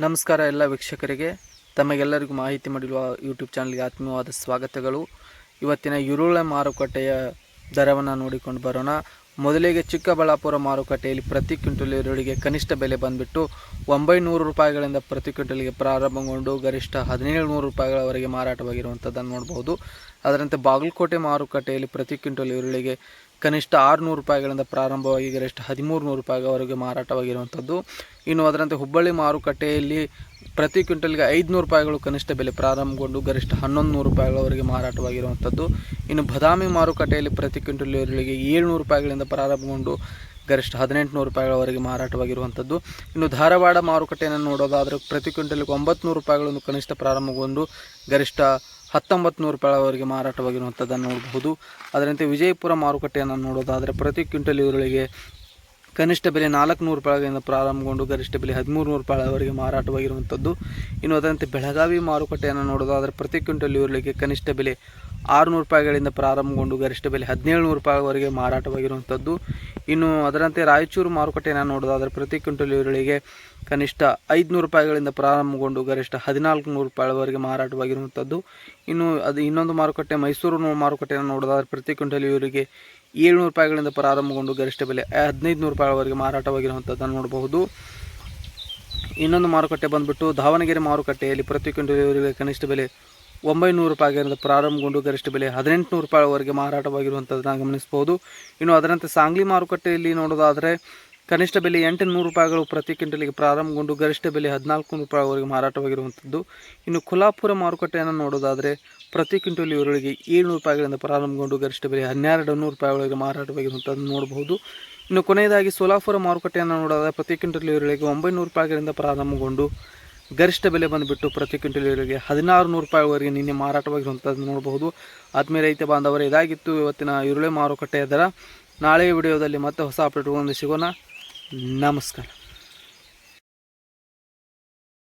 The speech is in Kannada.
ನಮಸ್ಕಾರ ಎಲ್ಲ ವೀಕ್ಷಕರಿಗೆ, ತಮಗೆಲ್ಲರಿಗೂ ಮಾಹಿತಿ ಮಾಡಿರುವ ಯೂಟ್ಯೂಬ್ ಚಾನಲ್ಗೆ ಆತ್ಮೀಯವಾದ ಸ್ವಾಗತಗಳು. ಇವತ್ತಿನ ಈರುಳ್ಳಿ ಮಾರುಕಟ್ಟೆಯ ದರವನ್ನು ನೋಡಿಕೊಂಡು ಬರೋಣ. ಮೊದಲಿಗೆ ಚಿಕ್ಕಬಳ್ಳಾಪುರ ಮಾರುಕಟ್ಟೆಯಲ್ಲಿ ಪ್ರತಿ ಕ್ವಿಂಟಲ್ ಈರುಳ್ಳಿಗೆ ಕನಿಷ್ಠ ಬೆಲೆ ಬಂದುಬಿಟ್ಟು 900 ರೂಪಾಯಿಗಳಿಂದ ಪ್ರತಿ ಕ್ವಿಂಟಲ್ಗೆ ಪ್ರಾರಂಭಗೊಂಡು ಗರಿಷ್ಠ 1700 ರೂಪಾಯಿಗಳವರೆಗೆ ಮಾರಾಟವಾಗಿರುವಂಥದ್ದನ್ನು ನೋಡಬಹುದು. ಅದರಂತೆ ಬಾಗಲಕೋಟೆ ಮಾರುಕಟ್ಟೆಯಲ್ಲಿ ಪ್ರತಿ ಕ್ವಿಂಟಲ್ ಈರುಳ್ಳಿಗೆ ಕನಿಷ್ಠ 600 ರೂಪಾಯಿಗಳಿಂದ ಪ್ರಾರಂಭವಾಗಿ ಗರಿಷ್ಠ 1300 ರೂಪಾಯಿವರೆಗೆ ಮಾರಾಟವಾಗಿರುವಂಥದ್ದು. ಇನ್ನು ಅದರಂತೆ ಹುಬ್ಬಳ್ಳಿ ಮಾರುಕಟ್ಟೆಯಲ್ಲಿ ಪ್ರತಿ ಕ್ವಿಂಟಲ್ಗೆ 500 ರೂಪಾಯಿಗಳು ಕನಿಷ್ಠ ಬೆಲೆ ಪ್ರಾರಂಭಗೊಂಡು ಗರಿಷ್ಠ 1100 ರೂಪಾಯಿಗಳವರೆಗೆ ಮಾರಾಟವಾಗಿರುವಂಥದ್ದು. ಇನ್ನು ಬದಾಮಿ ಮಾರುಕಟ್ಟೆಯಲ್ಲಿ ಪ್ರತಿ ಕ್ವಿಂಟಲ್ ಈರುಳ್ಳಿಗೆ 700 ರೂಪಾಯಿಗಳಿಂದ ಪ್ರಾರಂಭಗೊಂಡು ಗರಿಷ್ಠ 1800 ರೂಪಾಯಿಗಳವರೆಗೆ ಮಾರಾಟವಾಗಿರುವಂಥದ್ದು. ಇನ್ನು ಧಾರವಾಡ ಮಾರುಕಟ್ಟೆಯನ್ನು ನೋಡೋದಾದರೆ ಪ್ರತಿ ಕ್ವಿಂಟಲ್ಗೆ 900 ರೂಪಾಯಿಗಳನ್ನು ಕನಿಷ್ಠ ಪ್ರಾರಂಭಗೊಂಡು ಗರಿಷ್ಠ 1900 ರೂಪಾಯಿವರೆಗೆ ಮಾರಾಟವಾಗಿರುವಂಥದ್ದನ್ನು ನೋಡಬಹುದು. ಅದರಂತೆ ವಿಜಯಪುರ ಮಾರುಕಟ್ಟೆಯನ್ನು ನೋಡೋದಾದರೆ ಪ್ರತಿ ಕ್ವಿಂಟಲ್ ಈರುಳ್ಳಿಗೆ ಕನಿಷ್ಠ ಬೆಲೆ 400 ರೂಪಾಯಿಗಳಿಂದ ಪ್ರಾರಂಭಗೊಂಡು ಗರಿಷ್ಠ ಬೆಲೆ 1300 ರೂಪಾಯಿವರೆಗೆ ಮಾರಾಟವಾಗಿರುವಂಥದ್ದು. ಇನ್ನು ಅದರಂತೆ ಬೆಳಗಾವಿ ಮಾರುಕಟ್ಟೆಯನ್ನು ನೋಡೋದಾದರೆ ಪ್ರತಿ ಕ್ವಿಂಟಲ್ ಈರುಳ್ಳಿಗೆ ಕನಿಷ್ಠ ಬೆಲೆ 600 ರೂಪಾಯಿಗಳಿಂದ ಪ್ರಾರಂಭಗೊಂಡು ಗರಿಷ್ಠ ಬೆಲೆ 1700 ರೂಪಾಯಿವರೆಗೆ ಮಾರಾಟವಾಗಿರುವಂಥದ್ದು. ಇನ್ನು ಅದರಂತೆ ರಾಯಚೂರು ಮಾರುಕಟ್ಟೆಯನ್ನು ನೋಡೋದಾದರೆ ಪ್ರತಿ ಕ್ವಿಂಟಲ್ ಈರುಳ್ಳಿಗೆ ಕನಿಷ್ಠ 500 ರೂಪಾಯಿಗಳಿಂದ ಪ್ರಾರಂಭಗೊಂಡು ಗರಿಷ್ಠ 1400 ರೂಪಾಯಿವರೆಗೆ ಮಾರಾಟವಾಗಿರುವಂಥದ್ದು. ಇನ್ನು ಇನ್ನೊಂದು ಮಾರುಕಟ್ಟೆ ಮೈಸೂರು ಮಾರುಕಟ್ಟೆಯನ್ನು ನೋಡೋದಾದರೆ ಪ್ರತಿ ಕ್ವಿಂಟಲ್ ಈರುಳ್ಳಿಗೆ 700 ರೂಪಾಯಿಗಳಿಂದ ಪ್ರಾರಂಭಗೊಂಡು ಗರಿಷ್ಠ ಬೆಲೆ 1500 ರೂಪಾಯಿವರೆಗೆ ಮಾರಾಟವಾಗಿರುವಂಥದ್ದನ್ನು ನೋಡಬಹುದು. ಇನ್ನೊಂದು ಮಾರುಕಟ್ಟೆ ಬಂದುಬಿಟ್ಟು ದಾವಣಗೆರೆ ಮಾರುಕಟ್ಟೆಯಲ್ಲಿ ಪ್ರತಿ ಕ್ವಿಂಟಲ್ ಈರುಳ್ಳಿಗೆ ಕನಿಷ್ಠ ಬೆಲೆ 900 ರೂಪಾಯಿಗಳಿಂದ ಪ್ರಾರಂಭಗೊಂಡು ಗರಿಷ್ಠ ಬೆಲೆ 1800 ರೂಪಾಯಿವರೆಗೆ ಮಾರಾಟವಾಗಿರುವಂಥದ್ದನ್ನು ಗಮನಿಸಬಹುದು. ಇನ್ನು ಅದರಂತೆ ಸಾಂಗ್ಲಿ ಮಾರುಕಟ್ಟೆಯಲ್ಲಿ ನೋಡೋದಾದರೆ ಕನಿಷ್ಠ ಬೆಲೆ 800 ರೂಪಾಯಿಗಳು ಪ್ರತಿ ಕ್ವಿಂಟಲ್ಗೆ ಪ್ರಾರಂಭಗೊಂಡು ಗರಿಷ್ಠ ಬೆಲೆ 1400 ರೂಪಾಯಿವರೆಗೆ ಮಾರಾಟವಾಗಿರುವಂಥದ್ದು. ಇನ್ನು ಕೊಲ್ಹಾಪುರ ಮಾರುಕಟ್ಟೆಯನ್ನು ನೋಡೋದಾದರೆ ಪ್ರತಿ ಕ್ವಿಂಟಲ್ ಈರುಳ್ಳಿಗೆ 700 ರೂಪಾಯಿಗಳಿಂದ ಪ್ರಾರಂಭಗೊಂಡು ಗರಿಷ್ಠ ಬೆಲೆ 1200 ರೂಪಾಯಿವರೆಗೆ ಮಾರಾಟವಾಗಿರುವಂಥದ್ದನ್ನು ನೋಡಬಹುದು. ಇನ್ನು ಕೊನೆಯದಾಗಿ ಸೋಲಾಪುರ ಮಾರುಕಟ್ಟೆಯನ್ನು ನೋಡೋದಾದರೆ ಪ್ರತಿ ಕ್ವಿಂಟಲ್ ಈರುಳ್ಳಿಗೆ 900 ರೂಪಾಯಿಗಳಿಂದ ಪ್ರಾರಂಭಗೊಂಡು ಗರಿಷ್ಠ ಬೆಲೆ ಬಂದುಬಿಟ್ಟು ಪ್ರತಿ ಕ್ವಿಂಟಲ್ ಈರುಳ್ಳಿಗೆ 1600 ರೂಪಾಯಿವರೆಗೆ ನಿನ್ನೆ ಮಾರಾಟವಾಗಿರುವಂಥದ್ದು ನೋಡಬಹುದು. ಆತ್ಮೀಯ ರೈತ ಬಾಂಧವರೇ, ಇದಾಗಿತ್ತು ಇವತ್ತಿನ ಈರುಳ್ಳಿ ಮಾರುಕಟ್ಟೆಯ ದರ. ನಾಳೆಯ ವಿಡಿಯೋದಲ್ಲಿ ಮತ್ತೆ ಹೊಸ ಅಪ್ಡೇಟ್ಗಳನ್ನು ಸಿಗೋಣ. ನಮಸ್ಕಾರ.